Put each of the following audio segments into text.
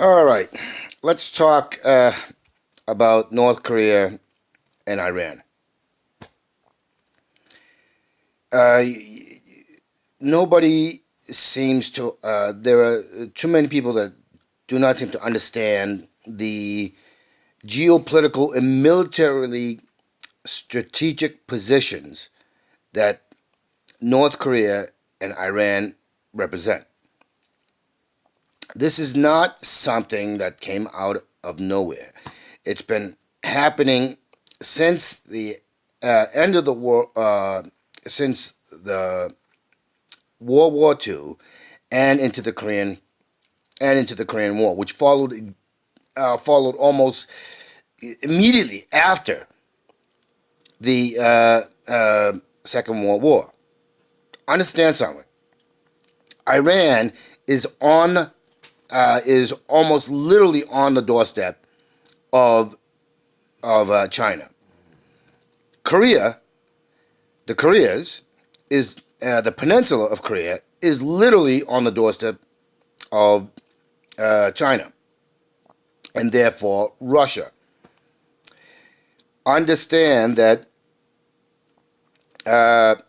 All right, let's talk about North Korea and Iran. Uh, Nobody seems to, there are too many people that do not seem to understand the geopolitical and militarily strategic positions that North Korea and Iran represent. This is not something that came out of nowhere. It's been happening since the end of the war, since the World War II, and into the Korean War, which followed almost immediately after the Second World War. Understand something. Iran is almost literally on the doorstep of China. Korea, the Koreas, is the peninsula of Korea is literally on the doorstep of China, and therefore Russia. Understand that that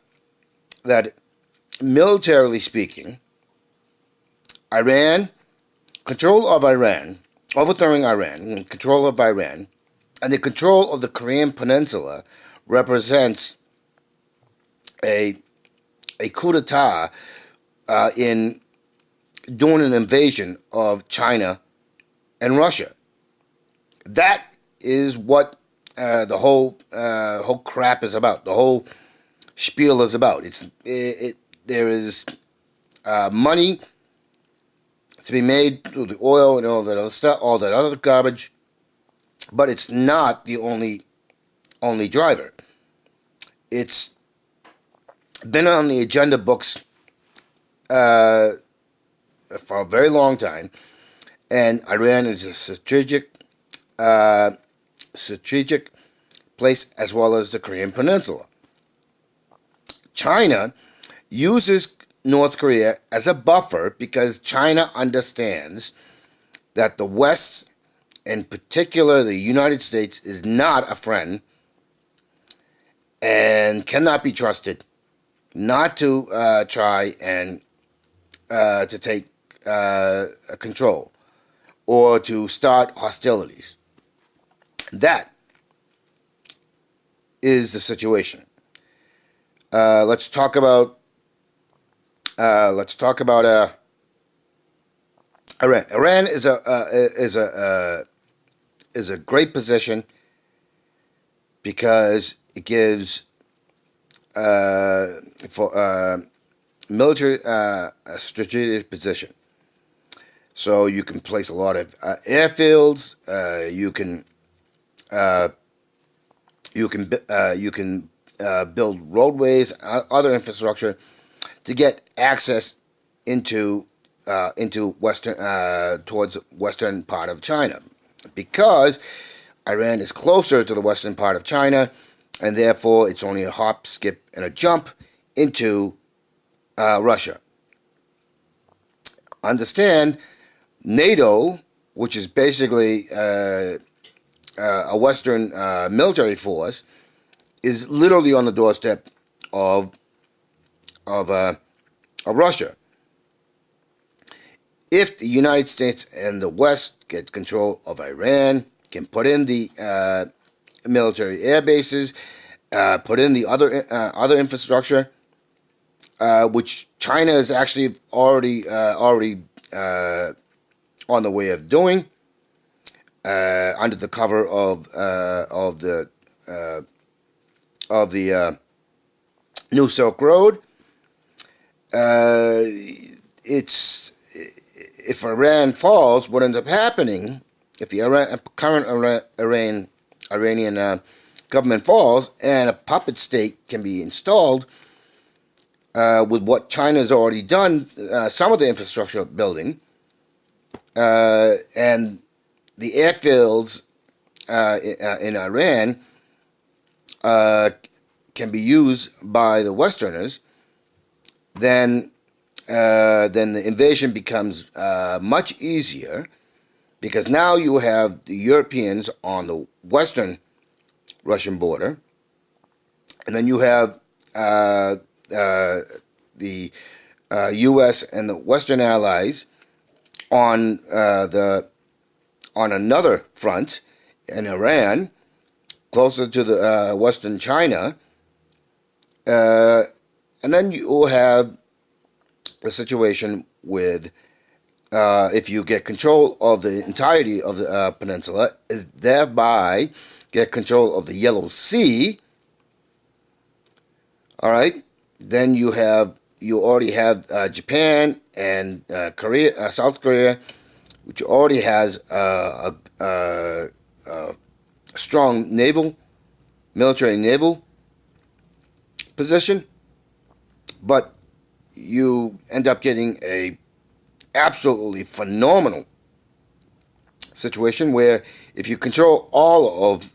militarily speaking, Iran, control of Iran, overthrowing Iran, control of Iran, and the control of the Korean Peninsula represents a coup d'état in doing an invasion of China and Russia. That is what the whole crap is about. The whole spiel is about. There is money to be made through the oil and all that other stuff, all that other garbage, but it's not the only driver. It's been on the agenda books for a very long time, and Iran is a strategic place, as well as the Korean Peninsula. China uses North Korea as a buffer because China understands that the West, in particular the United States, is not a friend and cannot be trusted not to try and to take control or to start hostilities. That is the situation. Let's talk about Iran. Iran is a great position because it gives for military strategic position. So you can place a lot of airfields. You can build roadways, other infrastructure to get access into western towards western part of China, because Iran is closer to the western part of China, and therefore it's only a hop, skip, and a jump into Russia. Understand, NATO, which is basically a Western military force, is literally on the doorstep of Russia. If the United States and the West get control of Iran, can put in the military air bases, put in the other infrastructure, which China is actually already on the way of doing, under the cover of the New Silk Road. It's If Iran falls, what ends up happening, if the current Iranian government falls and a puppet state can be installed, with what China has already done, some of the infrastructure building, and the airfields in Iran can be used by the Westerners, then the invasion becomes much easier, because now you have the Europeans on the western Russian border, and then you have the U.S. and the Western allies on on another front in Iran, closer to the Western China, and then you will have the situation with if you get control of the entirety of the peninsula, is thereby get control of the Yellow Sea. All right, then you already have Japan and Korea, South Korea, which already has a strong military naval position, but you end up getting a absolutely phenomenal situation where if you control all of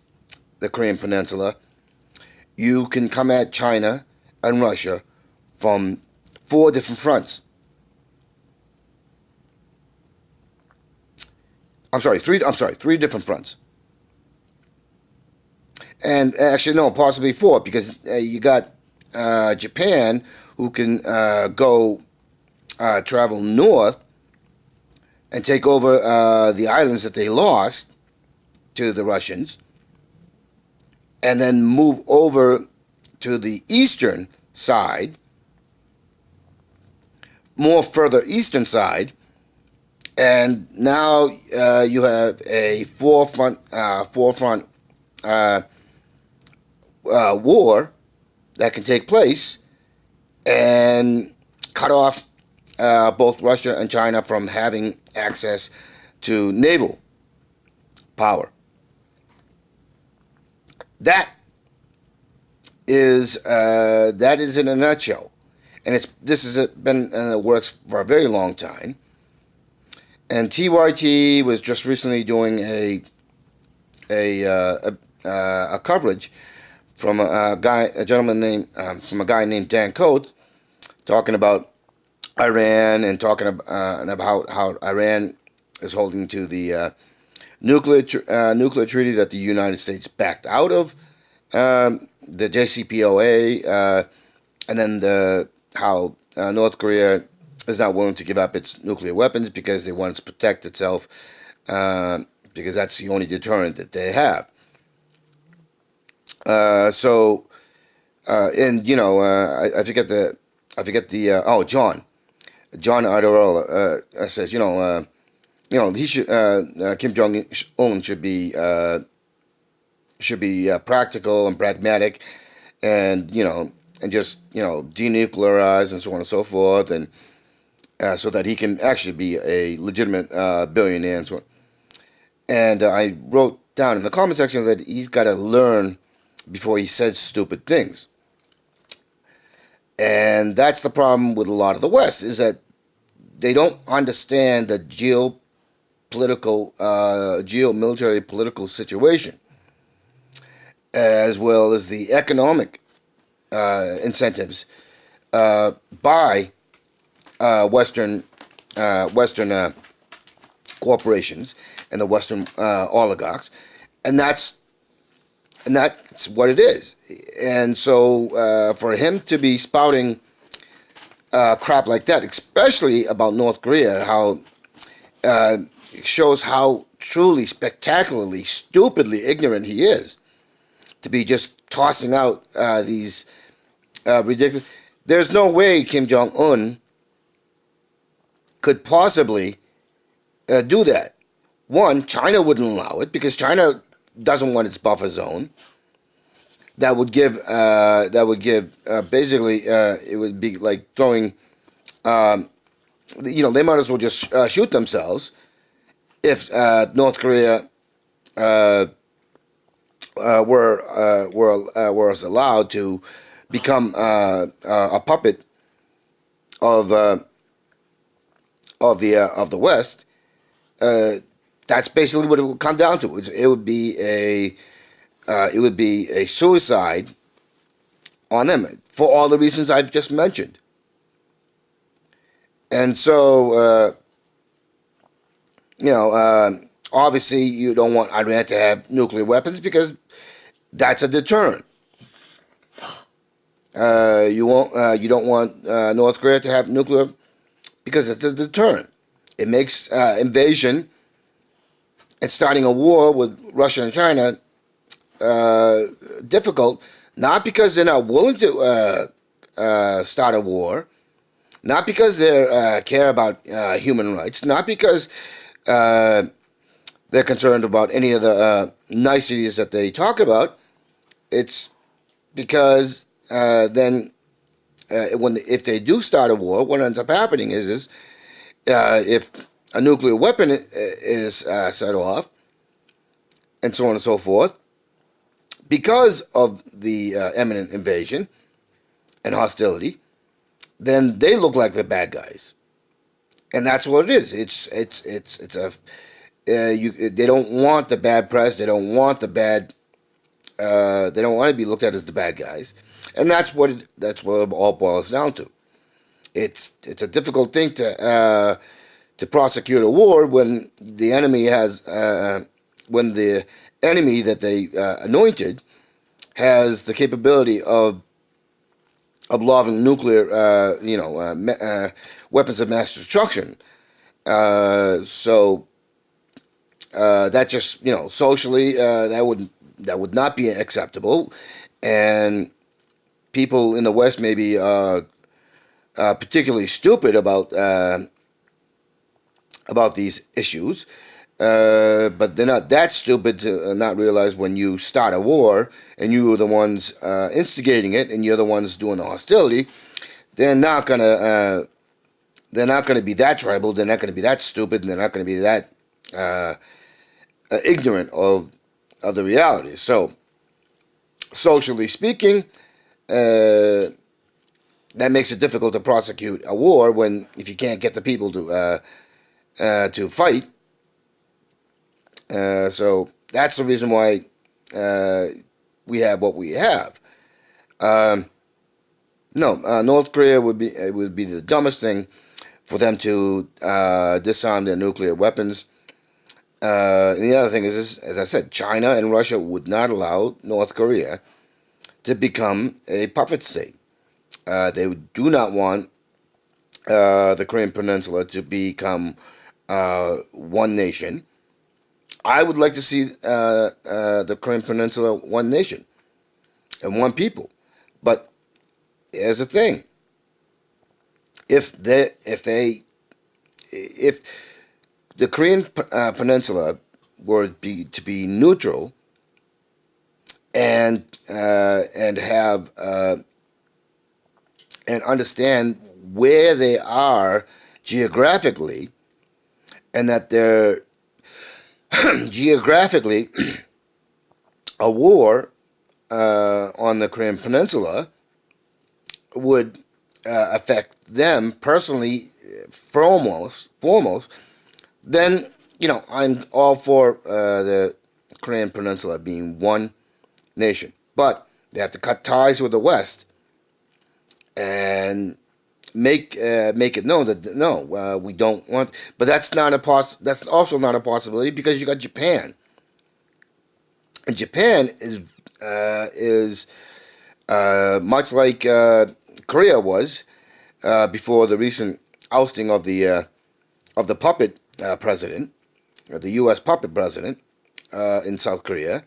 the Korean Peninsula, you can come at China and Russia from 4 different fronts. I'm sorry, 3 different fronts. And actually, no, possibly 4, because you got Japan, who can travel north and take over the islands that they lost to the Russians, and then move over to the eastern side, more further eastern side, and now you have a forefront war that can take place and cut off both Russia and China from having access to naval power. That is in a nutshell, and this has been in the works for a very long time. And TYT was just recently doing a coverage from a guy named Dan Coates, talking about Iran and talking about how Iran is holding to the nuclear treaty that the United States backed out of, the JCPOA, and then how North Korea is not willing to give up its nuclear weapons because they want to protect itself, because that's the only deterrent that they have. I forget the John Iadarola says he should Kim Jong Un should be practical and pragmatic, and just denuclearize and so on and so forth, and so that he can actually be a legitimate billionaire and so on. And I wrote down in the comment section that he's got to learn before he says stupid things. And that's the problem with a lot of the West, is that they don't understand the geomilitary political situation, as well as the economic incentives by Western corporations and the Western oligarchs, and that's what it is. And so for him to be spouting crap like that, especially about North Korea, how shows how truly, spectacularly, stupidly ignorant he is, to be just tossing out these ridiculous. There's no way Kim Jong Un could possibly do that. One, China wouldn't allow it, because China doesn't want its buffer zone. That would give basically it would be like throwing. They might as well just shoot themselves if North Korea was allowed to become a puppet of the West. That's basically what it would come down to. It would be a suicide on them for all the reasons I've just mentioned. And so Obviously, you don't want Iran to have nuclear weapons because that's a deterrent. You don't want North Korea to have nuclear because it's a deterrent. It makes invasion and starting a war with Russia and China uh, difficult, not because they're not willing to start a war, not because they care about human rights, not because uh, they're concerned about any of the niceties that they talk about. It's because then when if they do start a war, what ends up happening is if a nuclear weapon is set off, and so on and so forth, because of the imminent invasion and hostility, then they look like the bad guys, and that's what it is. It's a they don't want the bad press. They don't want the bad. They don't want to be looked at as the bad guys, and that's what it all boils down to. It's a difficult thing to prosecute a war when the enemy has when the enemy that they anointed has the capability of lobbing nuclear weapons of mass destruction. So that just socially that would not be acceptable, and people in the West may be particularly stupid about these issues, but they're not that stupid to not realize when you start a war and you are the ones instigating it and you're the ones doing the hostility, they're not gonna be that tribal. They're not gonna be that stupid, and they're not gonna be that ignorant of the reality. So, socially speaking, that makes it difficult to prosecute a war when if you can't get the people to fight. So that's the reason why we have what we have. No, North Korea would be the dumbest thing for them to disarm their nuclear weapons. And the other thing is, as I said, China and Russia would not allow North Korea to become a puppet state. They do not want the Korean Peninsula to become one nation. I would like to see the Korean Peninsula one nation and one people. But here's the thing: if the Korean Peninsula were to be neutral and have and understand where they are geographically, and that they're geographically a war on the Korean Peninsula would affect them personally foremost, then I'm all for the Korean Peninsula being one nation, but they have to cut ties with the West and make it known that no, we don't want. But that's not That's also not a possibility because you got Japan, and Japan is much like Korea was before the recent ousting of the puppet president, the U.S. puppet president in South Korea.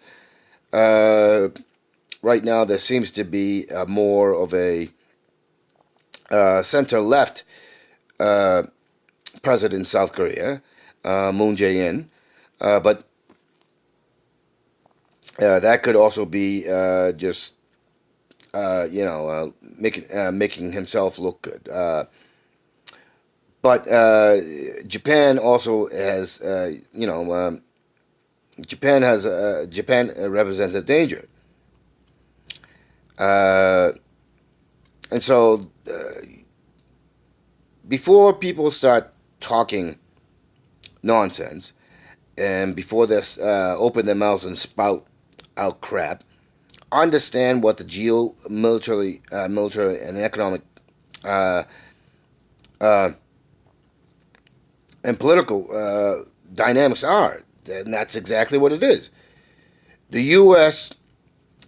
Right now, there seems to be more of a center-left president in South Korea, Moon Jae-in, but that could also be just making himself look good. But Japan also has Japan represents a danger, and so before people start talking nonsense, and before they open their mouths and spout out crap, understand what the military and economic uh, uh, and political dynamics are. And that's exactly what it is. The U.S.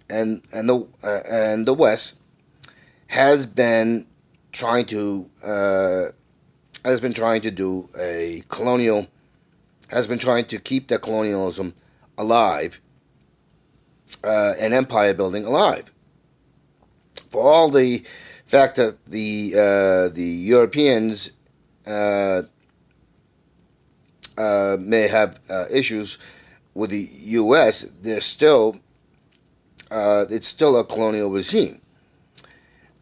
and the West has been trying to do a colonial has been trying to keep that colonialism alive, and empire building alive. For all the fact that the Europeans uh, may have issues with the U.S., it's still a colonial regime.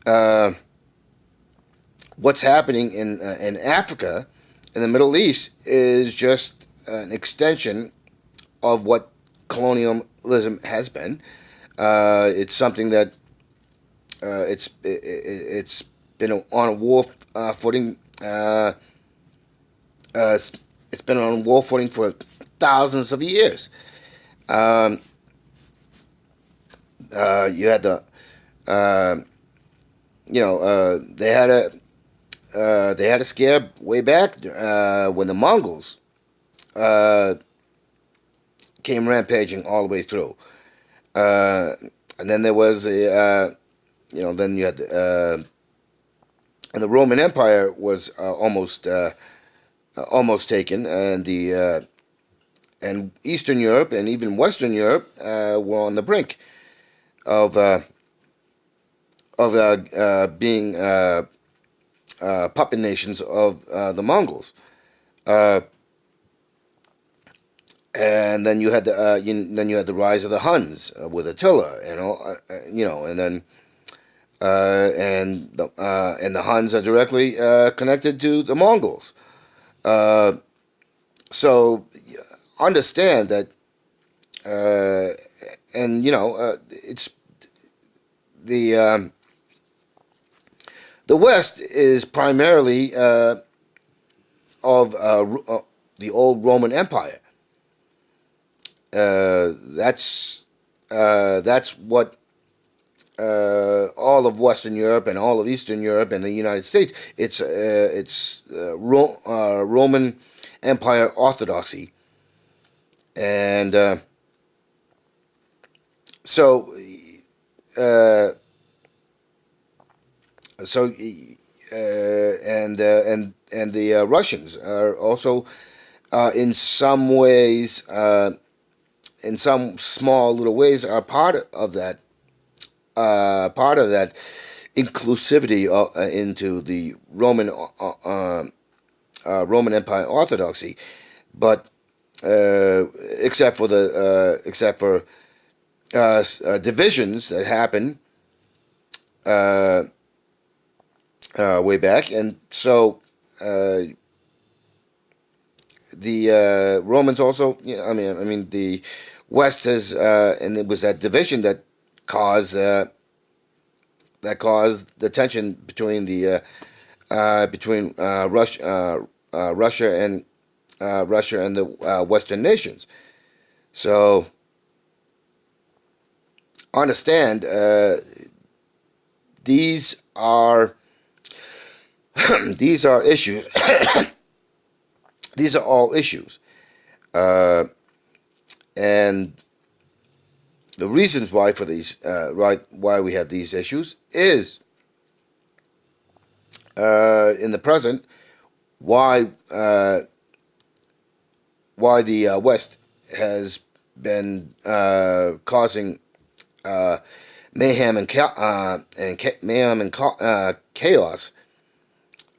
Uh, what's happening in Africa, in the Middle East, is just an extension of what colonialism has been. It's something that it's been on a war footing. It's been on war footing for thousands of years. Um, you had the uh, they had a scare way back when the Mongols uh, came rampaging all the way through. Uh, and then there was then you had and the Roman Empire was almost taken, and the and Eastern Europe and even Western Europe were on the brink of being puppet nations of the Mongols. Uh, and then you had the rise of the Huns with Attila, and then and the Huns are directly connected to the Mongols. Uh, so understand that, and it's the the West is primarily of the old Roman Empire. That's what all of Western Europe and all of Eastern Europe and the United States. It's Roman Empire orthodoxy, and so uh, so and the Russians are also in some ways, in some small little ways, are part of that inclusivity into the Roman Empire orthodoxy, but except for divisions that happen uh, way back, and so the Romans also. The West has, and it was that division that caused the tension between Russia and the Western nations. So understand, these are these are issues. These are all issues, and the reasons why for these why we have these issues is in the present why the West has been causing mayhem and chaos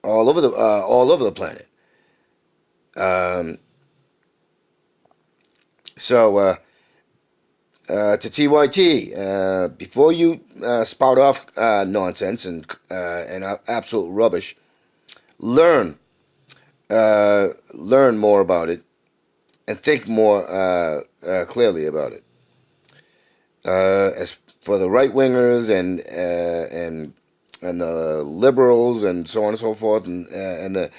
all over the planet. Um, so to TYT, before you spout off nonsense and absolute rubbish, learn more about it and think more clearly about it. As for the right wingers and the liberals and so on and so forth, and the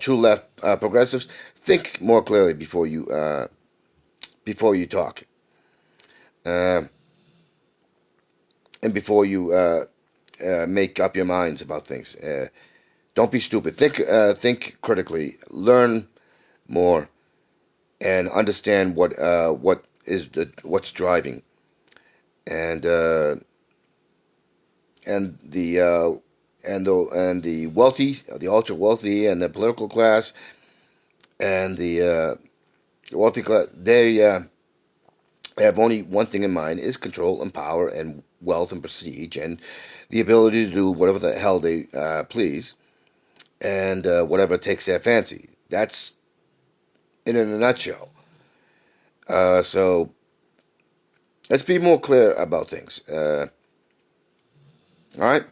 true left progressives, think more clearly before you talk, and before you make up your minds about things. Don't be stupid. Think critically. Learn more and understand what's driving, and and the and the wealthy, the ultra wealthy, and the political class, and the wealthy class, they have only one thing in mind: is control and power and wealth and prestige and the ability to do whatever the hell they please, and whatever takes their fancy. That's in a nutshell. So let's be more clear about things. All right.